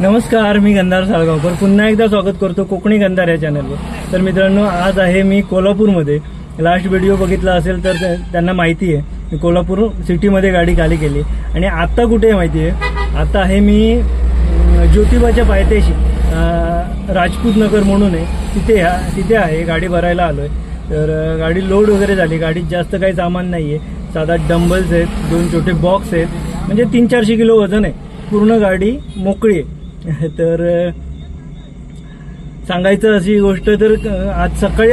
नमस्कार, मी गंधार साळगावकर पुन्हा एकदा स्वागत करतो कोकणी गंधार या चॅनलवर। तर मित्रांनो, आज आहे मी कोल्हापूरमध्ये। लास्ट व्हिडिओ बघितला असेल तर त्यांना माहिती आहे मी कोल्हापूर सिटीमध्ये गाडी खाली केली आणि आता कुठे आहे माहिती आहे? आता आहे मी ज्योतिबाच्या पायथ्याशी राजपूत नगर म्हणून आहे, तिथे आहे गाडी भरायला आलोय। तर गाडी लोड वगैरे झाली, गाडीत जास्त काही सामान नाहीये, साधा डंबल्स आहेत, 2 छोटे बॉक्स आहेत, म्हणजे 300-400 किलो वजन आहे, पूर्ण गाडी मोकळी आहे। तर सांगायचं अशी गोष्ट तर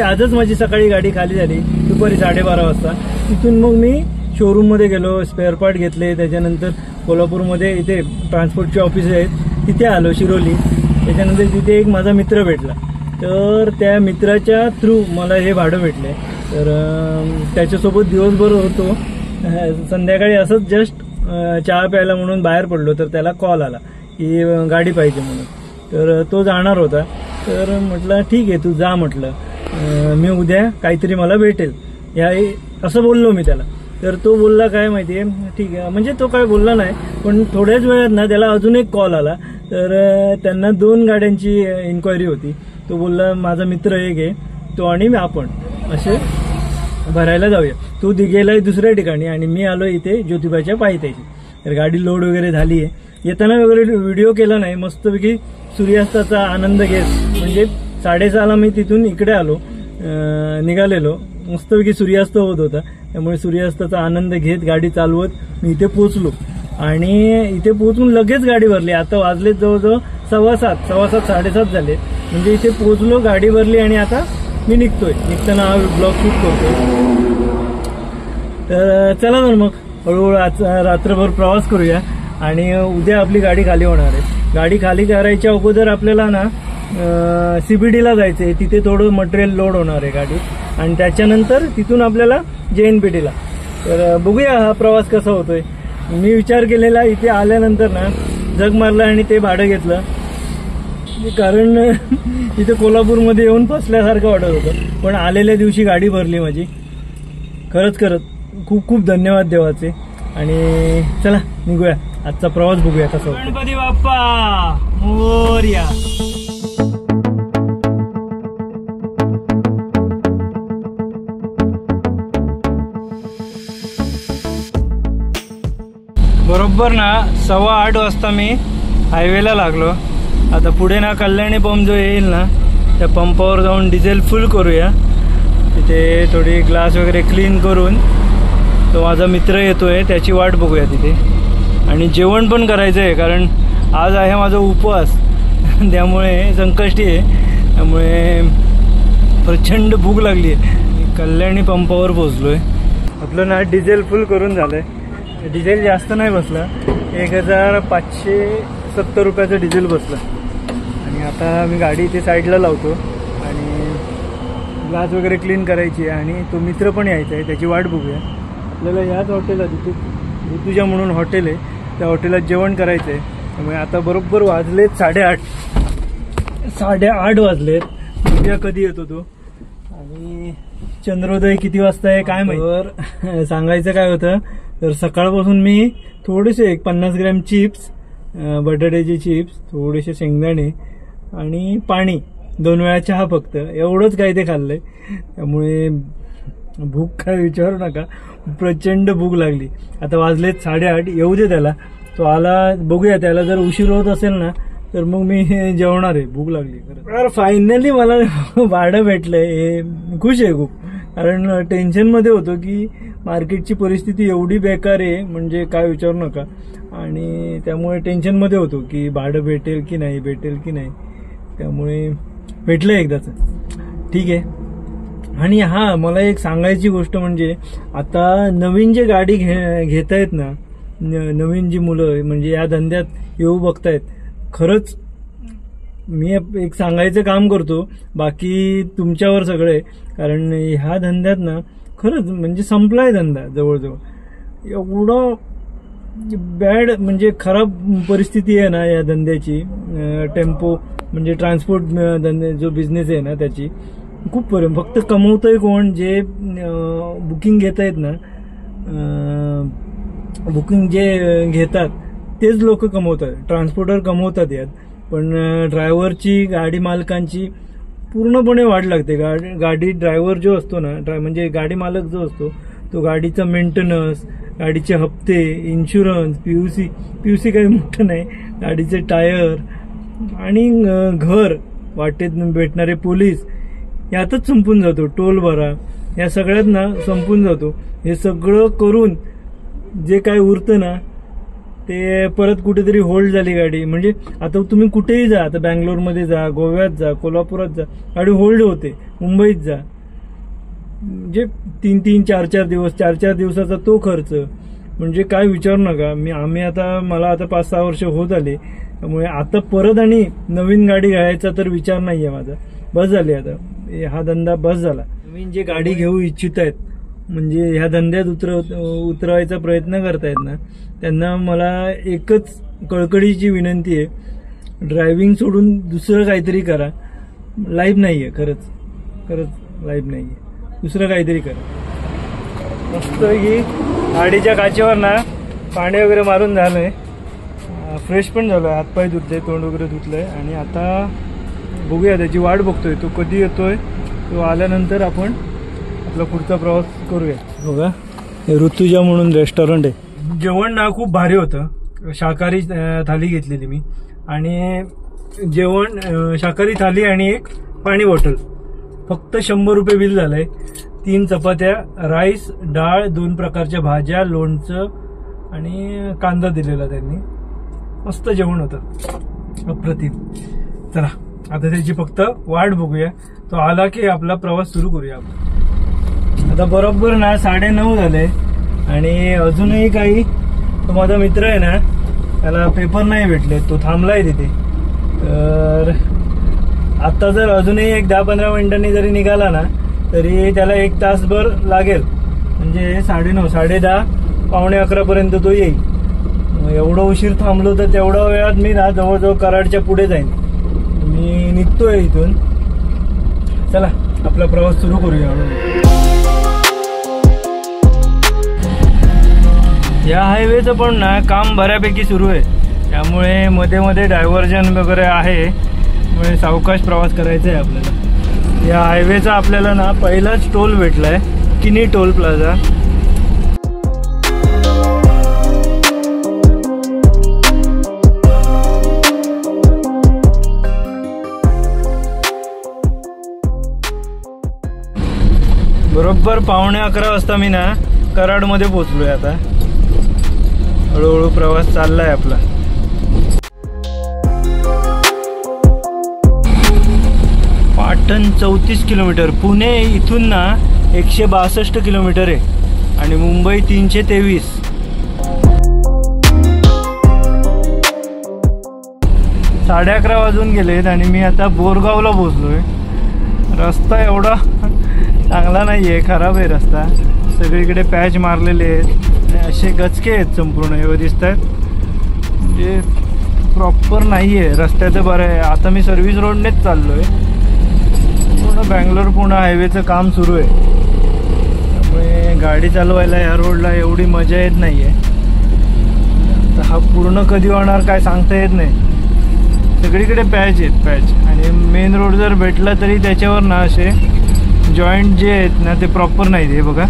आजच माझी सकाळी गाडी खाली झाली दुपारी 12:30 वाजता। तिथून मग मी शोरूम मध्ये गेलो, स्पेअर पार्ट घेतले, त्याच्यानंतर कोल्हापूरमध्ये इथे ट्रान्सपोर्टचे ऑफिस आहेत तिथे आलो शिरोली। त्याच्यानंतर तिथे एक माझा मित्र भेटला, तर त्या मित्राच्या थ्रू मला हे भाडं भेटले। तर त्याच्यासोबत दिवसभर होतो, संध्याकाळी असंच जस्ट चहा प्यायला म्हणून बाहेर पडलो, तर त्याला कॉल आला की गाडी पाहिजे म्हणून। तर तो जाणार होता, तर म्हटलं ठीक आहे तू जा, म्हटलं मी उद्या काहीतरी मला भेटेल या असं बोललो मी त्याला। तर तो बोलला काय माहितीये, ठीक आहे, म्हणजे तो काय बोलला नाही, पण थोड्याच वेळात ना त्याला अजून एक कॉल आला। तर त्यांना 2 गाड्यांची इन्क्वायरी होती। तो बोलला माझा मित्र एक आहे, तो आणि आपण असे भरायला जाऊया। तो गेलाय दुसऱ्या ठिकाणी आणि मी आलो इथे ज्योतिबाच्या पायथ्याशी। तर गाडी लोड वगैरे झाली आहे, येताना वगैरे व्हिडिओ केला नाही, मस्तपैकी सूर्यास्ताचा आनंद घेत, म्हणजे 6:30ला मी तिथून इकडे आलो, निघालेलो, मस्तपैकी सूर्यास्त होत होता, त्यामुळे सूर्यास्ताचा आनंद घेत गाडी चालवत मी इथे पोहोचलो आणि इथे पोहोचून लगेच गाडी भरली। आता वाजले जवळजवळ 7:15 7:30 झाले, म्हणजे इथे पोहोचलो, गाडी भरली आणि आता मी निघतोय। निघताना हा ब्लॉग शूट करतोय। तर चला तर मग हळूहळू आज रात्रभर प्रवास करूया आणि उद्या आपली गाडी खाली होणार आहे। गाडी खाली करायच्या अगोदर आपल्याला ना CBDला जायचंय, तिथे थोडं मटेरियल लोड होणार आहे गाडी, आणि त्याच्यानंतर तिथून आपल्याला JNPTला। तर बघूया हा प्रवास कसा होतोय। मी विचार केलेला इथे आल्यानंतर ना जग मारलं आणि ते भाडं घेतलं, कारण इथे कोल्हापूरमध्ये येऊन फसल्यासारखं वाटत होतं, पण आलेल्या दिवशी गाडी भरली माझी। खरंच खूप खूप धन्यवाद देवाचे। आणि चला निघूया, आजचा प्रवास बघूया कसा होतो। गणपती बाप्पा मोरया। बरोबर ना 8:15 वाजता मी हायवेला लागलो। आता पुढे ना कल्याणी पंप जो येईल ना, त्या पंपावर जाऊन डिझेल फुल करूया। तिथे थोडी ग्लास वगैरे क्लीन करून तो माझा मित्र येतोय, त्याची वाट बघूया तिथे। आणि जेवण पण करायचं आहे, कारण आज आहे माझा उपवास, त्यामुळे संकष्टी आहे, त्यामुळे प्रचंड भूक लागली आहे। कल्याणी पंपावर पोहोचलोय। आपलं ना डिझेल फुल करून झालंय, डिझेल जास्त नाही बसला, 1570 रुपयाचं डिझेल बसलं। आणि आता मी गाडी इथे साईडला लावतो आणि ग्लास वगैरे क्लीन करायची आहे, आणि तो मित्र पण यायचा आहे, त्याची वाट बघूया। आपल्याला याच हॉटेलला ऋतुजा म्हणून हॉटेल आहे, त्या हॉटेलात जेवण करायचं आहे। त्यामुळे आता बरोबर वाजलेत 8:30 वाजलेत। उद्या कधी येतो तो आणि चंद्रोदय किती वाजता आहे काय माहिती। तर सांगायचं काय होतं, तर सकाळपासून मी थोडेसे 50 ग्रॅम चिप्स, बटाट्याचे चिप्स, थोडेसे शेंगदाणे आणि पाणी, 2 वेळा चहा, फक्त एवढंच काही ते खाल्लंय। त्यामुळे भूक काय विचारू नका, प्रचंड भूक लागली। आता वाजलेत 8:30, येऊ दे त्याला, तो आला बघूया। त्याला जर उशीर होत असेल ना तर मग मी जेवणार आहे, भूक लागली। तर फायनली मला भाडं भेटलंय, हे खुश आहे खूप, कारण टेन्शनमध्ये होतो की मार्केटची परिस्थिती एवढी बेकार आहे, म्हणजे काय विचारू नका। आणि त्यामुळे टेन्शनमध्ये होतो की भाडं भेटेल की नाही, त्यामुळे भेटलं एकदाच, ठीक आहे। आणि हा मला एक सांगायची गोष्ट म्हणजे, आता नवीन जे गाडी घेतायत ना, नवीन जी मुलं म्हणजे या धंद्यात येऊ बघतायत, खरंच मी एक सांगायचं काम करतो, बाकी तुमच्यावर सगळे, कारण ह्या धंद्यात ना खरंच म्हणजे संपलाय धंदा जवळजवळ। एवढं बॅड म्हणजे खराब परिस्थिती आहे ना या धंद्याची। टेम्पो म्हणजे ट्रान्सपोर्ट धंदे जो बिझनेस आहे ना, त्याची खूप फक्त कमवतोय कोण, जे बुकिंग घेत आहेत ना, बुकिंग जे घेतात तेच लोक कमवतात, ट्रान्सपोर्टर कमवतात यात। पण ड्रायव्हरची, गाडी मालकांची पूर्णपणे वाट लागते. गाडी ड्रायव्हर जो असतो ना, म्हणजे गाडी मालक जो असतो तो गाडीचा मेंटेनन्स, गाडीचे हप्ते, इन्शुरन्स, पीयूसी काही मोठं नाही, गाडीचे टायर आणि घर, वाटेत भेटणारे पोलीस यातच संपून जातो. टोल भरा, या सगळ्यात ना संपून जातो. हे सगळं करून जे काय उरतं ना ते परत कुठेतरी होल्ड झाली गाडी. म्हणजे आता तुम्ही कुठेही जा, आता बँगलोरमध्ये जा, गोव्यात जा, कोल्हापुरात जा, गाडी होल्ड होते. मुंबईत जा, म्हणजे 3-3, 4-4 दिवस, 4-4 दिवसाचा तो खर्च, म्हणजे काय विचारू नका. मला आता 5-6 वर्ष होत आले, त्यामुळे आता परत आणि नवीन गाडी घ्यायचा तर विचार नाहीये माझा. बस झाली आता, हा धंदा बस झाला. नवीन जे गाडी घेऊ इच्छित आहेत, म्हणजे ह्या धंद्यात उतरवायचा प्रयत्न करतायत ना, त्यांना मला एकच कळकळीची विनंती आहे, ड्रायव्हिंग सोडून दुसरं काहीतरी करा. लाईफ नाहीये, खरंच लाईफ नाहीये, दुसरं काहीतरी करा. मस्त ही गाडीच्या काचेवर ना पाणी वगैरे मारून झालंय, फ्रेश पण झालोय, हातपाय धुतले, तोंड वगैरे धुतलंय. आणि आता बघूया, त्याची वाट बघतोय, तो कधी येतोय. तो आल्यानंतर आपण आपला पुढचा प्रवास करूया. बघा, हे ऋतुजा म्हणून रेस्टॉरंट आहे. जेवण ना खूप भारी होतं. शाकाहारी थाली घेतलेली मी, आणि जेवण शाकाहारी थाली आणि एक पाणी बॉटल, फक्त 100 रुपये बिल झालंय. 3 चपात्या, राईस, डाळ, 2 प्रकारच्या भाज्या, लोणचं आणि कांदा दिलेला त्यांनी. मस्त जेवण होतं, अप्रतिम. चला आता त्याची फक्त वाट बघूया, तो आला की आपला प्रवास सुरू करूया आपण. आता बरोबर ना 9:30 झाले आणि अजूनही काही, तो माझा मित्र आहे ना, त्याला पेपर नाही भेटले, तो थांबलाय तिथे. तर आता जर अजूनही एक 10-15 मिनिटांनी जरी निघाला ना तरी त्याला 1 तासभर लागेल. म्हणजे 9:30, 10:30, 11:15 पर्यंत तो येईल. एवढं उशीर थांबलो तर तेवढ्या वेळात मी ना जवळजवळ कराडच्या पुढे जाईन. मी निघतोय इथून. चला आपला प्रवास सुरू करूया. या हायवेचं पण ना काम बऱ्यापैकी सुरू आहे, त्यामुळे मध्ये मध्ये डायव्हर्जन वगैरे आहे, त्यामुळे सावकाश प्रवास करायचा आहे आपल्याला. या हायवेचा आपल्याला ना पहिलाच टोल भेटलाय, किनी टोल प्लाझा. बरोबर 11:15 वाजता मी ना कराडमध्ये पोहोचलोय. आता हळूहळू प्रवास चाललाय आपला. पाटण 34 किलोमीटर, पुणे इथून ना 162 किलोमीटर आहे आणि मुंबई 323. साडे 11 वाजून गेलेत आणि मी आता बोरगावला पोहोचलोय. रस्ता एवढा चांगला नाहीये, खराब आहे रस्ता. सगळीकडे पॅच मारलेले आहेत, असे गचके आहेत संपूर्ण, एवढे दिसत आहेत. म्हणजे प्रॉपर नाहीये रस्त्याचं. बरं आहे आता मी सर्व्हिस रोडनेच चाललोय. पूर्ण बँगलोर पुणे हायवेचं काम सुरू आहे, त्यामुळे गाडी चालवायला या रोडला एवढी मजा येत नाहीये. तर हा पूर्ण कधी होणार काय सांगता येत नाही. सगळीकडे पॅच आहेत, पॅच. आणि मेन रोड जर भेटला तरी त्याच्यावर ना असे जॉईंट जे आहेत ना ते प्रॉपर नाही. हे बघा,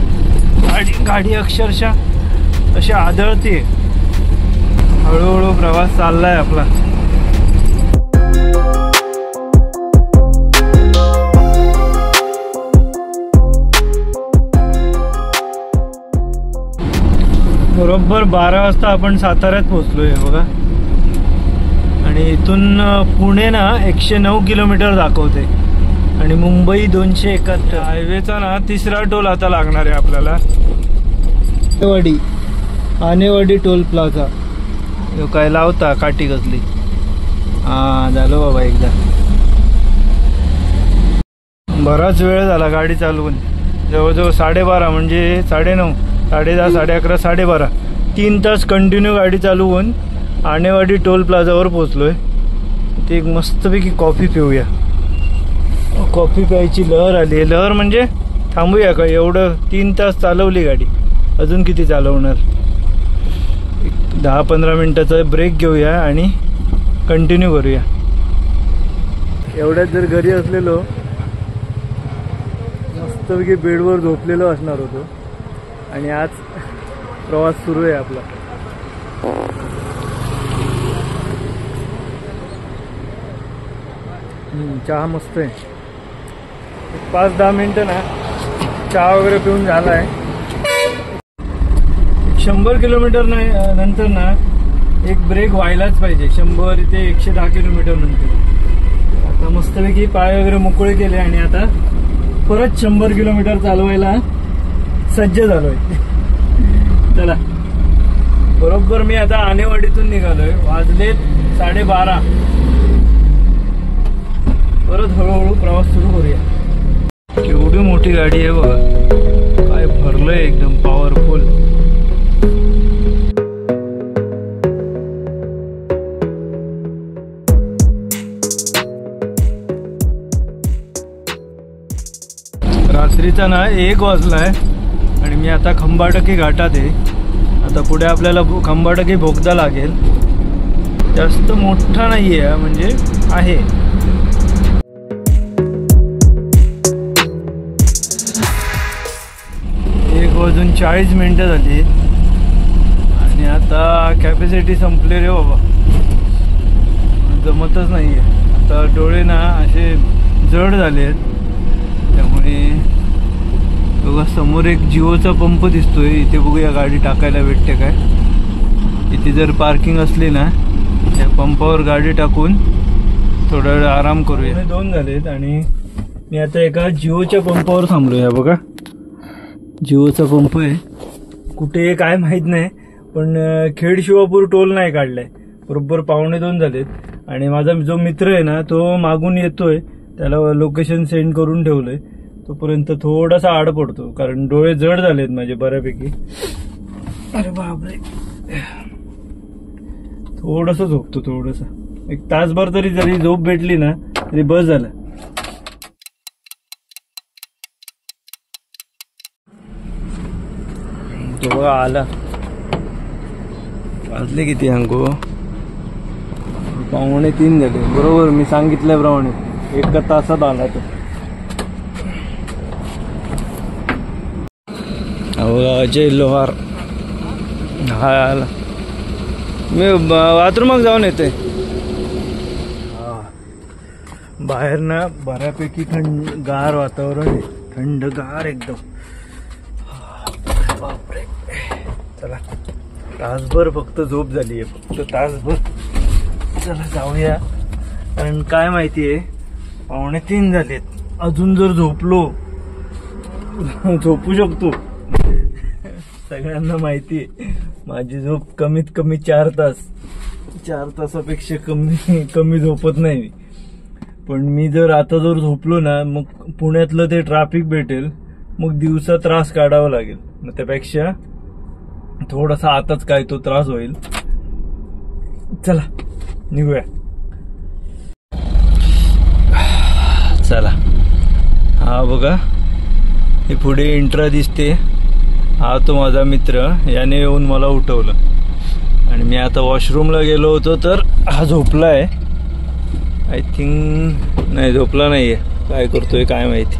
गाडी अक्षरशः अशी आदळते. हळूहळू प्रवास चाललाय आपला. बरोबर 12 वाजता आपण साताऱ्यात पोहोचलोय बघा. आणि इथून पुणे ना 109 किलोमीटर दाखवते आणि मुंबई 271. हायवेचा ना 3रा टोल आता लागणार आहे आपल्याला. Anewadi toll plaza. काय लावता काठी कसली. हा झालो बाबा एकदा. बराच वेळ झाला गाडी चालवून, जवळजवळ 12:30 म्हणजे 9:30, 10:30, 11:30, 12:30, 3 तास कंटिन्यू गाडी चालवून आनेवाडी टोल प्लाझावर पोहोचलोय. ते एक मस्तपैकी कॉफी पिऊया. कॉफी प्यायची लहर आली. लहर म्हणजे थांबूया का, एवढं 3 तास चालवली गाडी, अजून किती चालवणार. 10-15 मिनिटाचा ब्रेक घेऊया आणि कंटिन्यू करूया. एवढ्यात जर घरी असलेलो मस्तपैकी बेडवर झोपलेलो असणार होतो आणि आज प्रवास सुरू आहे आपला. चहा मस्त आहे. 5-10 मिनिटं ना चहा वगैरे पिऊन झाला आहे. 100 किलोमीटर नंतर ना एक ब्रेक व्हायलाच पाहिजे. 100 ते 110 किलोमीटर नंतर. आता मस्तपैकी पाय वगैरे मोकळे केले आणि आता परत 100 किलोमीटर चालवायला सज्ज झालोय. चला, बरोबर मी आता आनेवाडीतून निघालोय. वाजलेत 12:30. परत हळूहळू प्रवास सुरू करूया. केवढी मोठी गाडी आहे बघा, काय भरलंय एकदम पॉवरफुल. रात्रीचा ना 1 वाजलाय आणि मी आता खंबाटकी घाटात आहे. आता पुढे आपल्याला खंबाटकी बोगदा लागेल. जास्त मोठा नाहीये, म्हणजे आहे. 1:40 मिनिटं झाली आणि आता कॅपॅसिटी संपले रे बाबा, जमतच नाहीये. आता डोळे ना असे जड झालेत. त्यामुळे बघा समोर एक जिओचा पंप दिसतोय. इथे बघूया गाडी टाकायला भेटते काय. इथे जर पार्किंग असली ना त्या पंपावर गाडी टाकून थोडा वेळ आराम करूया. 2 झालेत आणि मी आता एका जिओच्या पंपावर थांबलोय. बघा जिओचा पंप आहे. कुठे काय माहित नाही, पण खेड शिवापूर टोल नाही काढलाय. बरोबर 1:45 झालेत आणि माझा जो मित्र आहे ना तो मागून येतोय. त्याला लोकेशन सेंड करून ठेवलंय. तोपर्यंत थोडासा आड पडतो कारण डोळे जड झालेत माझे बऱ्यापैकी. अरे बापरे, थोडस झोपतो. थोडस 1 तासभर तरी जरी झोप भेटली ना तरी बस झालं. तो बघा आला. वाजले किती अंको? 2:45 झाले. बरोबर मी सांगितल्याप्रमाणे 1 तासात आला तो. अजय लोहार हा आला. मी बाथरूमात जाऊन येते. बाहेर ना बऱ्यापैकी गार वातावरण आहे. थंडगार एकदम. बापरे. चला, तासभर फक्त झोप झाली आहे. फक्त तासभर. चला जाऊया. कारण काय माहितीये 2:45 झालेत. अजून जर झोपलो झोपू शकतो. सगळ्यांना माहितीये माझी झोप कमीत कमी 4 तास. 4 तासापेक्षा कमी झोपत नाही. पण मी जर आता झोपलो ना मग पुण्यातलं ते ट्रॅफिक भेटेल. मग दिवसा त्रास काढावा लागेल. मग त्यापेक्षा थोडासा आताच काय तो त्रास होईल. चला निघूया. चला, हा बघा हे पुढे इंट्रा दिसते. हा तो माझा मित्र. याने येऊन मला उठवलं आणि मी आता वॉशरूमला गेलो होतो तर हा झोपलाय. आय थिंक नाही, झोपला नाहीये. काय करतोय काय माहिती.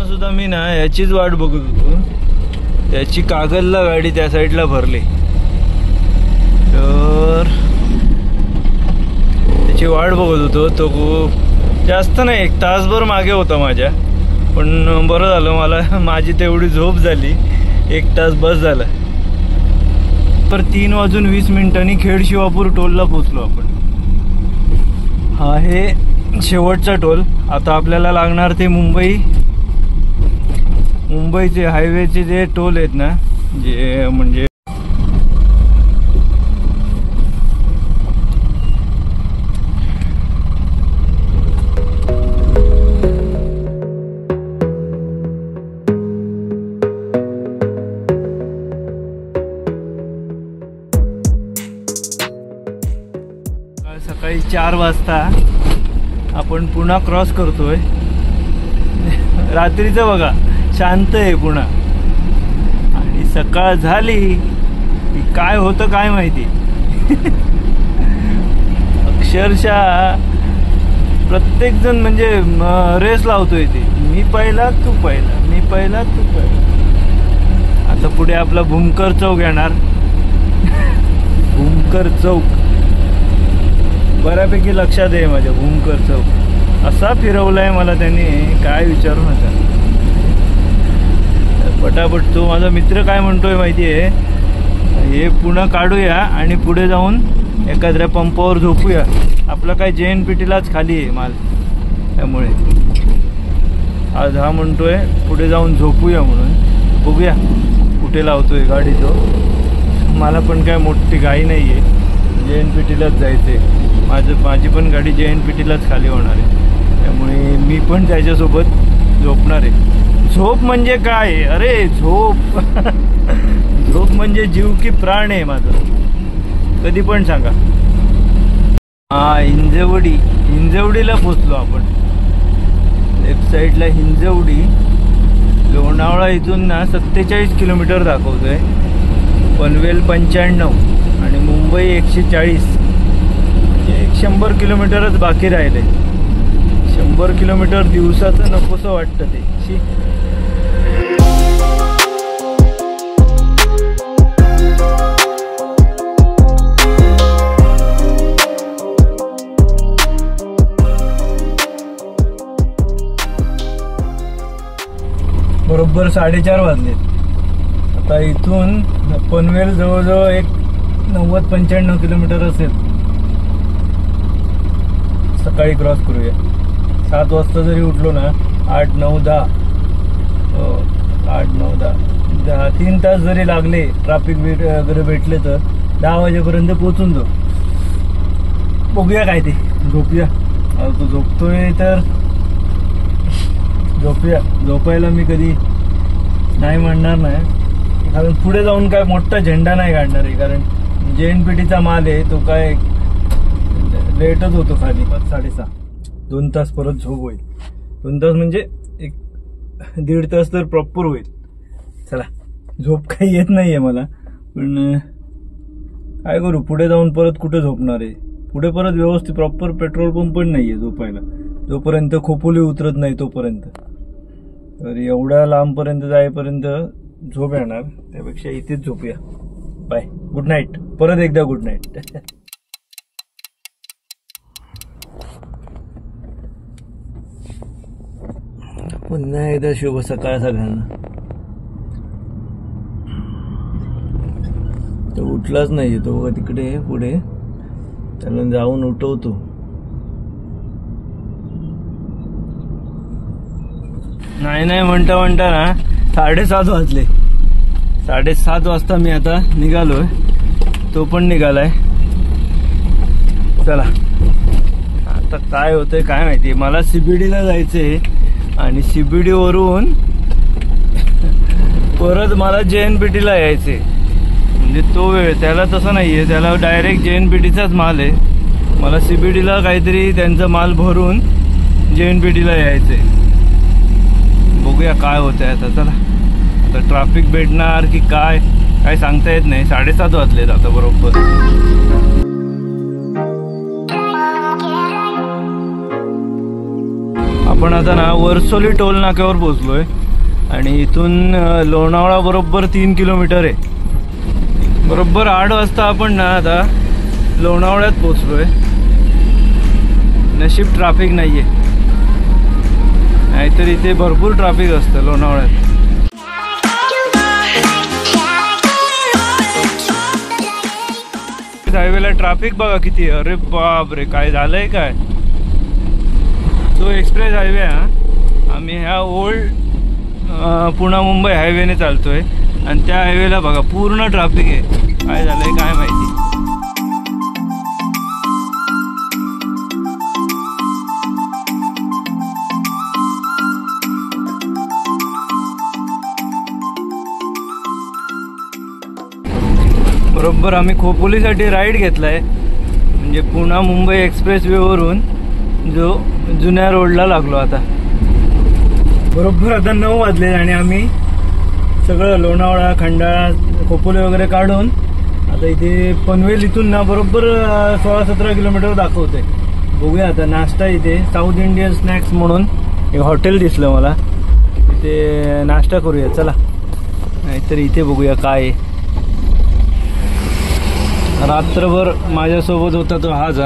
सुद्धा मी ना याचीच वाट बघत होतो. त्याची कागलला गाडी त्या साईडला भरली तर त्याची वाट बघत होतो. तो जास्त नाही 1 तासभर मागे होता माझ्या. पण बरं झालं मला माझी तेवढी झोप झाली. 1 तास बस झाला. तर 3:20 खेड शिवापूर टोलला पोहोचलो आपण. हा आहे शेवटचा टोल. आता आपल्याला लागणार ते मुंबईचे हायवेचे जे टोल आहेत ना, जे म्हणजे सकाळी 4 वाजता आपण पुन्हा क्रॉस करतोय. रात्रीचं बघा शांत आहे पुन्हा आणि सकाळ झाली की काय होतं काय माहिती. अक्षरशः प्रत्येक जण म्हणजे रेस लावतोय ते, मी पहिला तू पहिला, मी पहिला तू पहिला. आता पुढे आपला भूमकर चौक येणार. भूमकर चौक बऱ्यापैकी लक्षात आहे माझ्या. भूमकर चौक असा फिरवलाय मला त्यांनी, काय विचारू नका. पटापट तो माझा मित्र काय म्हणतोय माहितीये, हे पुन्हा काढूया आणि पुढे जाऊन एखाद्या पंपावर झोपूया. आपला काय JNPTलाच खाली आहे माल, त्यामुळे आज हा म्हणतोय पुढे जाऊन झोपूया म्हणून. बघूया कुठे लावतोय गाडी तो. मला पण काय मोठी घाई नाही आहे, JNPTलाच जायचं आहे. माझी पण गाडी JNPTलाच खाली होणार आहे, त्यामुळे मी पण त्याच्यासोबत झोपणार आहे. झोप म्हणजे काय, अरे झोप झोप म्हणजे जीव की प्राण आहे माझा, कधी पण सांगा. हा हिंजवडीला पोचलो आपण. लेफ्ट साईडला हिंजवडी. लोणावळा इथून ना 47 किलोमीटर दाखवतोय, पनवेल 95 आणि मुंबई 140. म्हणजे 100 किलोमीटरच बाकी राहिले. 100 किलोमीटर दिवसाचं नकोसं वाटतं ते. बरोबर 4:30 वाजले. आता इथून पनवेल जवळजवळ एक 90-95 किलोमीटर असेल. सकाळी क्रॉस करूया. 7 वाजता जरी उठलो ना, 8, 9, 10 8, 9, 10 3 तास जरी लागले, ट्रॅफिक वगैरे भेटले तर 10 वाजेपर्यंत पोहोचून जाऊ. बघूया काय ते, झोपूया. तू झोपतोय तर झोपूया. झोपायला मी कधी नाही म्हणणार नाही, कारण पुढे जाऊन काय मोठा झेंडा नाही काढणार आहे, कारण JNPTचा माल आहे तो. काय लेटच होतो खाली 5-6:30. 2 तास परत झोप होईल. 2 तास म्हणजे एक 1.5 तास तर प्रॉपर होईल. चला, झोप काही येत नाहीये मला, पण काय करू, पुढे जाऊन परत कुठे झोपणार आहे. पुढे परत व्यवस्थित प्रॉपर पेट्रोल पंप पण नाहीये झोपायला, जोपर्यंत खोपोली उतरत नाही तोपर्यंत. तर एवढ्या लांबपर्यंत जाईपर्यंत झोप येणार, त्यापेक्षा इथेच झोपूया. Bye, good night. परत एकदा गुड नाईट. पुन्हा एकदा शुभ सकाळ सगळ्यांना. तो उठलाच नाही, तो तिकडे पुढे, त्याला जाऊन उठवतो. नाही म्हणता म्हणता ना 7:30 वाजले. 7:30 वाजता मी आता निघालोय, तो पण निघालाय. चला, आता काय होतंय काय माहिती. मला CBDला जायचंय आणि CBD वरून परत मला JNPTला यायचंय. म्हणजे तो वेळ त्याला तसं नाहीये, त्याला डायरेक्ट JNPTचाच माल आहे. मला CBDला काहीतरी त्यांचा माल भरून JNPTला यायचंय. बघूया काय होतंय आता. चला, आता ट्रॅफिक भेटणार की काय काय सांगता येत नाही. 7:30 वाजलेत आता बरोबर. आपण आता ना वर्सोली टोल नाक्यावर पोहोचलोय आणि इथून लोणावळा बरोबर 3 किलोमीटर आहे. बरोबर 8 वाजता आपण ना आता लोणावळ्यात पोहोचलोय. नशीब ट्रॅफिक नाहीये, नाहीतर इथे भरपूर ट्रॅफिक असतं लोणावळ्यात. हायवेला ट्रॅफिक बघा किती. अरे बाप रे, काय झालंय काय. तो एक्सप्रेस हायवे हा. आम्ही ह्या ओल्ड पुणे मुंबई हायवेने चालतोय आणि त्या हायवेला बघा पूर्ण ट्रॅफिक आहे. काय झालंय काय माहिती. बरोबर आम्ही खोपोलीसाठी राईड घेतलाय, म्हणजे पुणे मुंबई एक्सप्रेस वे वरून जो जुन्या रोडला लागलो. आता बरोबर आता 9 वाजले आणि आम्ही सगळं लोणावळा, खंडाळा, खोपोली वगैरे काढून आता इथे पनवेल इथून ना बरोबर 16-17 किलोमीटर दाखवते. बघूया आता नाश्ता इथे साऊथ इंडियन स्नॅक्स म्हणून एक हॉटेल दिसलं मला, इथे नाश्ता करूया चला. नाहीतर इथे बघूया काय. रात्रभर माझ्यासोबत होता तो हाच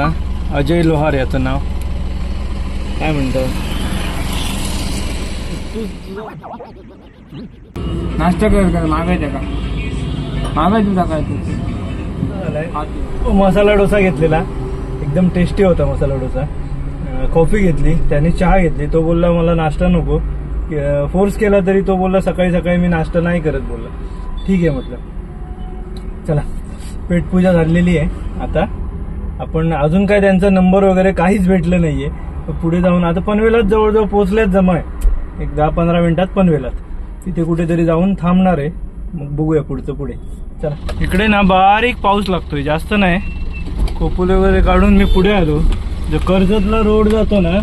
अजय लोहार याचं नाव. काय म्हणतो नाश्ता कर मागायचा का मागायचा काय तू. मसाला डोसा घेतलेला, एकदम टेस्टी होता मसाला डोसा. कॉफी घेतली, त्याने चहा घेतली. तो बोलला मला नाश्ता नको, फोर्स केला तरी तो बोलला सकाळी सकाळी मी नाश्ता नाही करत बोलला. ठीक आहे म्हटलं. चला पेटपूजा झालेली आहे. आता आपण अजून काय त्यांचा नंबर वगैरे काहीच भेटलं नाहीये. पुढे जाऊन आता पनवेलात जवळजवळ पोहोचल्याच जमा आहे. एक 10-15 मिनिटात पनवेलात. तिथे कुठेतरी जाऊन थांबणार आहे. मग बघूया पुढचं पुढे. चला. इकडे ना बारीक पाऊस लागतोय, जास्त नाही. खोपोले वगैरे काढून मी पुढे आलो. जो कर्जतला रोड जातो ना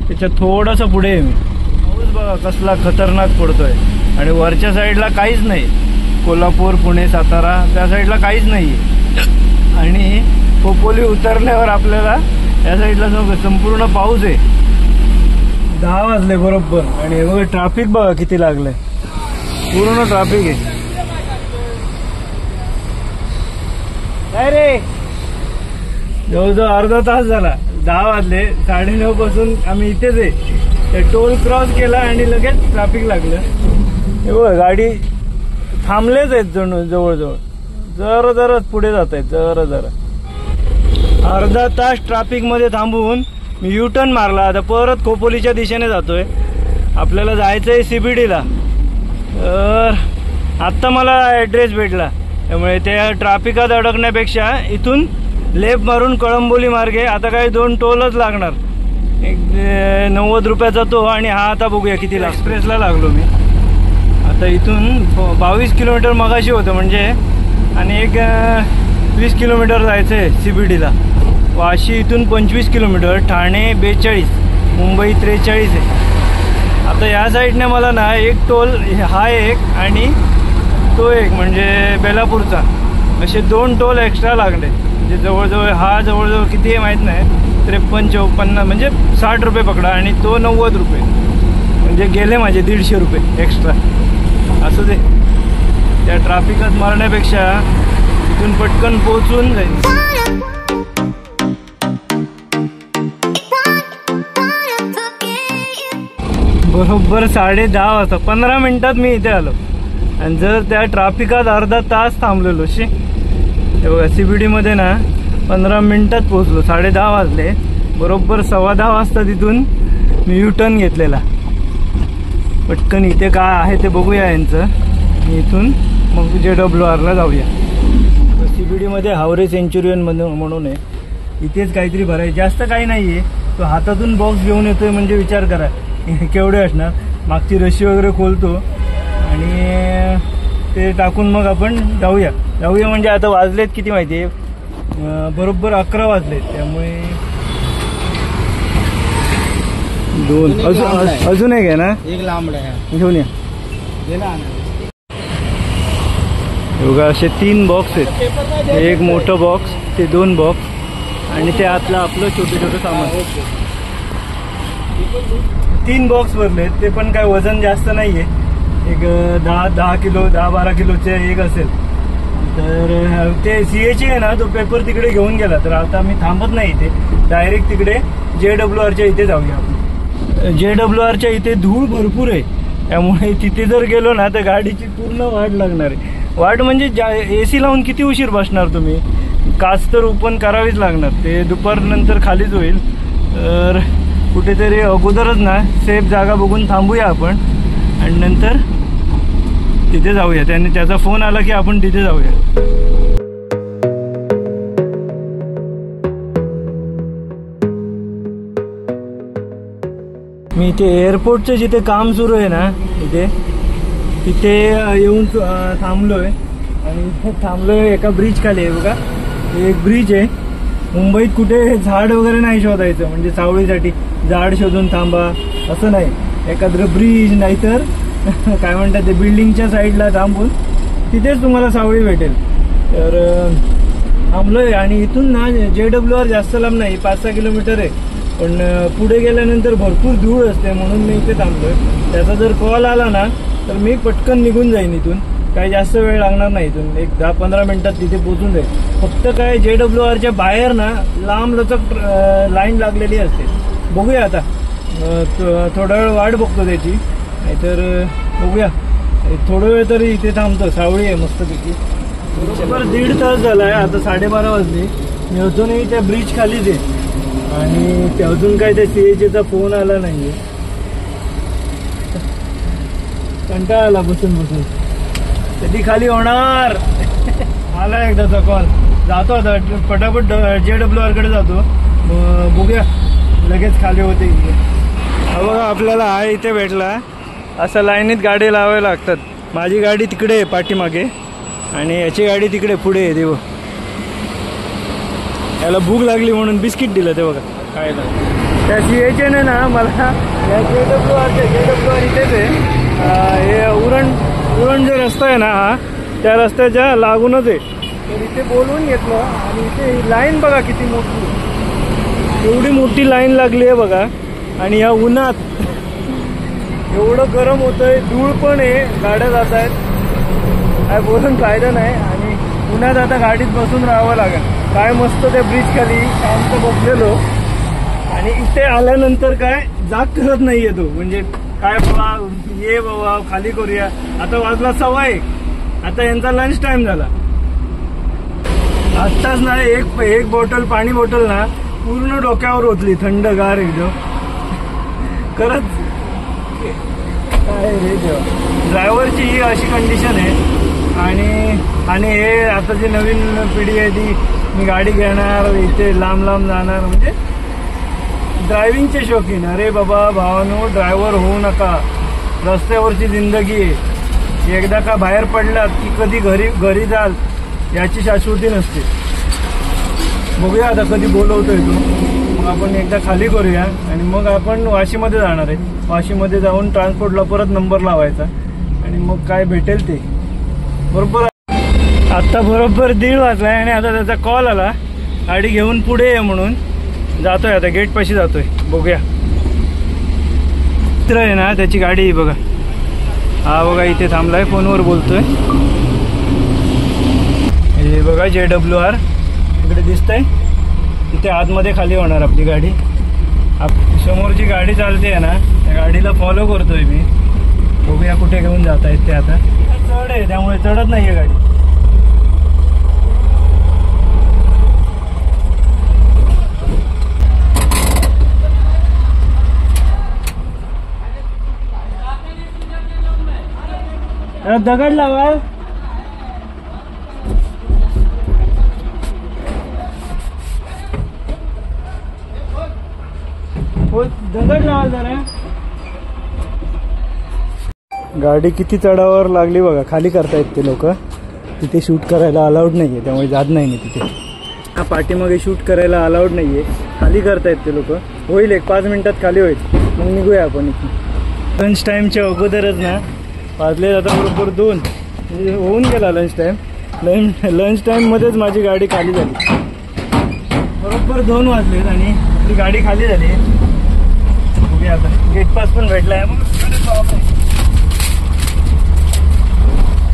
त्याच्या थोडासा पुढे आहे मी. पाऊस बघा कसला खतरनाक पडतोय. आणि वरच्या साईडला काहीच नाही. कोल्हापूर, पुणे, सातारा त्या साईडला काहीच नाहीये. आणि खोपोली उतरल्यावर आपल्याला या साईडला संपूर्ण पाऊस आहे. 10 वाजले बरोबर. आणि बघा ट्रॅफिक बघा किती लागलंय. पूर्ण ट्रॅफिक आहे. काय रे, जवळजवळ अर्धा तास झाला. 10 वाजले, 9:30 पासून आम्ही इथेच आहे. ते टोल क्रॉस केला आणि लगेच ट्रॅफिक लागलं. हे बघ गाडी थांबलेच आहेत जवळजवळ. जरा पुढे जात आहेत. जरा अर्धा तास ट्रॅफिक मध्ये थांबून मी यू टर्न मारला. आता परत खोपोलीच्या दिशेने जातोय. आपल्याला जायचंय CBDला. तर आत्ता मला ऍड्रेस भेटला. त्यामुळे त्या ट्रॅफिकात अडकण्यापेक्षा इथून लेफ्ट मारून कळंबोली मार्गे. आता काही 2 टोलच लागणार. एक 90 रुपयाचा तो. आणि हा आता बघूया किती लागतो. एक्सप्रेसला लागलो मी. आता इथून 22 किलोमीटर मगाशी होतं म्हणजे. आणि एक 20 किलोमीटर जायचं आहे CBDला. वाशी इथून 25 किलोमीटर, ठाणे 42, मुंबई 43 आहे. आता या साईडने मला ना एक टोल, हा एक आणि तो एक म्हणजे बेलापूरचा, असे 2 टोल एक्स्ट्रा लागले. म्हणजे जवळजवळ हा जवळजवळ किती आहे माहीत नाही, 53-54 म्हणजे 60 रुपये पकडा. आणि तो 90 रुपये. म्हणजे गेले माझे 150 रुपये एक्स्ट्रा. असू दे, त्या ट्रॅफिकात मारण्यापेक्षा इथून पटकन पोहोचून जाईल. बरोबर 10:30 वाजता 15 मिनिटात मी इथे आलो. आणि जर त्या ट्रॅफिकात अर्धा तास थांबलेलो. हे बघा CBD मध्ये ना 15 मिनिटात पोहोचलो. 10:30 वाजले. बरोबर 10:15 वाजता तिथून मी यू टर्न घेतलेला. पटकन इथे काय आहे ते बघूया यांचं. इथून मग JWRला जाऊया. CBD मध्ये हावरे सेंचुरियन म्हणून आहे. इथेच काहीतरी भरायचं. जास्त काही नाहीये. तो हातातून बॉक्स घेऊन येतोय म्हणजे विचार करा केवढे असणार. मागची रशी वगैरे खोलतो आणि ते टाकून मग आपण जाऊया. म्हणजे आता वाजलेत किती माहिती आहे, बरोबर 11 वाजलेत. त्यामुळे 2 अजून एक आहे ना, एक लांबड आहे, घेऊन या. बघा असे 3 बॉक्स आहेत. एक मोठं बॉक्स, ते 2 बॉक्स आणि ते आतलं आपलं छोटं सामान. 3 बॉक्स भरलेत. ते पण काय वजन जास्त नाहीये. एक 10 किलो 10-12 किलोचे एक असेल. तर ते CAची आहे ना, तो पेपर तिकडे घेऊन गेला. तर आता मी थांबत नाही इथे, डायरेक्ट तिकडे JWRच्या इथे जाऊया आपण. JWRच्या इथे धूळ भरपूर आहे. त्यामुळे तिथे जर गेलो ना तर गाडीची पूर्ण वाट लागणार आहे. वाट म्हणजे AC लावून किती उशीर बसणार तुम्ही. काच तर ओपन करावीच लागणार. ते दुपारनंतर खालीच होईल. तर कुठेतरी अगोदरच ना सेफ जागा बघून थांबूया आपण आणि नंतर तिथे जाऊया. त्याचा फोन आला की आपण तिथे जाऊया. मी इथे एअरपोर्टचं जिथे काम सुरू आहे ना तिथे येऊन थांबलोय. आणि इथे थांबलोय एका ब्रिज खाली आहे बघा. एक ब्रिज आहे. मुंबईत कुठे झाड वगैरे नाही शोधायचं, म्हणजे सावळीसाठी झाड शोधून थांबा असं नाही. एखादं ब्रिज नाहीतर काय म्हणतात ते बिल्डिंगच्या साईडला थांबून तिथेच तुम्हाला सावळी भेटेल. तर थांबलोय. आणि इथून ना JWR जास्त लांब नाही, 5-6 किलोमीटर आहे. पण पुढे गेल्यानंतर भरपूर धूळ असते म्हणून मी इथे थांबलोय. त्याचा जर कॉल आला ना तर मी पटकन निघून जाईन इथून. काही जास्त वेळ लागणार नाही, इथून एक 10-15 मिनिटात तिथे पोहोचून जाईल. फक्त काय JWRच्या बाहेर ना लांब लचक लाईन लागलेली असते. बघूया आता थोडा वेळ वाट बघतो त्याची, नाहीतर बघूया थोडा वेळ तरी इथे थांबतो. सावळी आहे मस्तपैकी. बरोबर 1.5 तास झालाय, आता 12:30 वाजले. मी अजूनही त्या ब्रिज खालीच आहे आणि ते अजून काय त्या CHAचा फोन आला नाहीये. कंटाळा आला बसून बसून. कधी खाली होणार मला एकदाचा कॉल. जातो आता पटापट JWR कडे जातो. बघूया लगेच खाली होते. बघा आपल्याला हा इथे भेटला. असं लाईनीत गाडी लावायला लागतात. माझी गाडी तिकडे आहे पाठीमागे आणि याची गाडी तिकडे पुढे आहे. ते याला भूक लागली म्हणून बिस्किट दिलं ते बघा खायला. त्या CHAने ना मला या JWR इथेच आहे. हे उरण जो रस्ता आहे ना हा त्या रस्त्याच्या लागूनच आहे. तर इथे बोलवून घेतलं आणि इथे लाईन बघा किती मोठी. एवढी मोठी लाईन लागली आहे बघा. आणि या उन्हात एवढं गरम होतंय, धूळ पण आहे, गाड्या जात आहेत, काय बोलून फायदा नाही. आणि उन्हात आता गाडीत बसून राहावं लागेल. काय मस्त त्या ब्रिज खाली शांत बसलेलो आणि इथे आल्यानंतर काय जाग करत नाहीये तो. म्हणजे काय बाबा ये बाबा खाली करूया. आता वाजला 1:15. आता यांचा लंच टाइम झाला. आत्ताच ना एक बॉटल पाणी बॉटल ना पूर्ण डोक्यावर ओतली, थंडगार एकदम. खरंच काय रे देवा. ड्रायव्हरची ही अशी कंडिशन आहे. आणि हे आता जी नवीन पिढी आहे ती मी गाडी घेणार, इथे लांब लांब जाणार, म्हणजे ड्रायव्हिंगचे शौकीन. अरे बाबा भावानो, ड्रायव्हर होऊ नका. रस्त्यावरची जिंदगी आहे. एकदा का बाहेर पडलात की कधी घरी जाल याची शाश्वती नसते. बघूया आता कधी बोलवतोय तो. मग आपण एकदा खाली करूया आणि मग आपण वाशीमध्ये जाणार आहे. वाशीमध्ये जाऊन ट्रान्सपोर्टला परत नंबर लावायचा आणि मग काय भेटेल ते. बरोबर आत्ता बरोबर 1:30 वाजलाय आणि आता त्याचा कॉल आला गाडी घेऊन पुढे ये म्हणून. जातोय आता गेटपाशी जातोय. बघूया मित्र आहे ना त्याची गाडी बघा. हा बघा इथे थांबलाय, फोनवर बोलतोय. हे बघा JWR इकडे दिसतंय. तिथे आतमध्ये खाली होणार आपली गाडी. समोरची गाडी चालते आहे ना त्या गाडीला फॉलो करतोय मी. बघूया कुठे घेऊन जात आहेत ते. आता चढ आहे त्यामुळे चढत नाहीये गाडी. दगड लावा. दगड लावा जरा. गाडी किती चढावर लागली बघा. खाली करतायत ते लोक. तिथे शूट करायला अलाउड नाहीये त्यामुळे जात नाही मी तिथे. हा पाठीमागे शूट करायला अलाउड नाहीये. खाली करतायत ते लोक. होईल एक 5 मिनिटात खाली होईल. मग निघूया आपण इथे. लंच टाइमच्या अगोदरच ना वाजले आता बरोबर 2. म्हणजे होऊन गेला लंच टाइम. लंच टाइम मध्येच माझी गाडी खाली झाली. बरोबर 2 वाजलेत आणि आपली गाडी खाली झाली. बघूया आता गेट पास पण भेटलाय.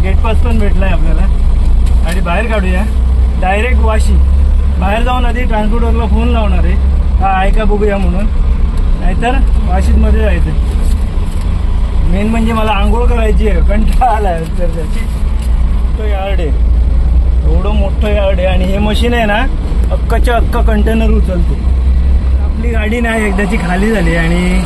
गेट पास पण भेटलाय आपल्याला. गाडी बाहेर काढूया डायरेक्ट वाशी. बाहेर जाऊन आधी ट्रान्सपोर्टरला फोन लावणार आहे का आहे का बघूया म्हणून. नाहीतर वाशीमध्ये जायचं. मेन म्हणजे मला आंघोळ करायची आहे. कंटाळा आलाय तर त्याची. मोठं यार्ड आहे, एवढं मोठं यार्ड आहे. आणि हे मशीन आहे ना अक्काच्या अक्का कंटेनर उचलते. आपली गाडी नाही एकदाची खाली झाली आणि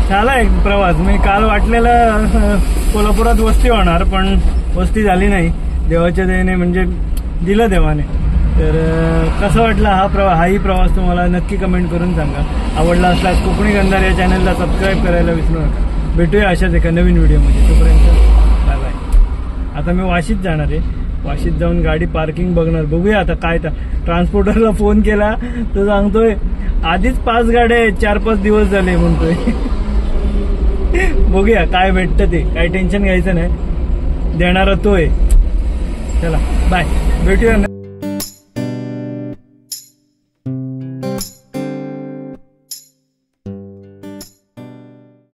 झाला एक प्रवास. मी काल वाटलेलं कोल्हापुरात वस्ती होणार पण वस्ती झाली नाही. देवाच्या दयेने म्हणजे दिलं देवाने. तर कसं वाटलं हाही प्रवास तुम्हाला नक्की कमेंट करून सांगा. आवडला असल्यास कोकणी गंधार या चॅनलला सबस्क्राईब करायला विसरू नका. भेटूया अशाच एका नवीन व्हिडिओमध्ये. तोपर्यंत बाय बाय. आता मी वाशीत जाणार आहे. वाशीत जाऊन गाडी पार्किंग बघणार. बघूया आता काय. ट्रान्सपोर्टरला फोन केला तो सांगतोय आधीच 5 गाड्या आहेत, 4-5 दिवस झाले म्हणतोय. बघूया काय भेटतं ते. काही टेन्शन घ्यायचं नाही. देणारा तो आहे. चला बाय. भेटूया.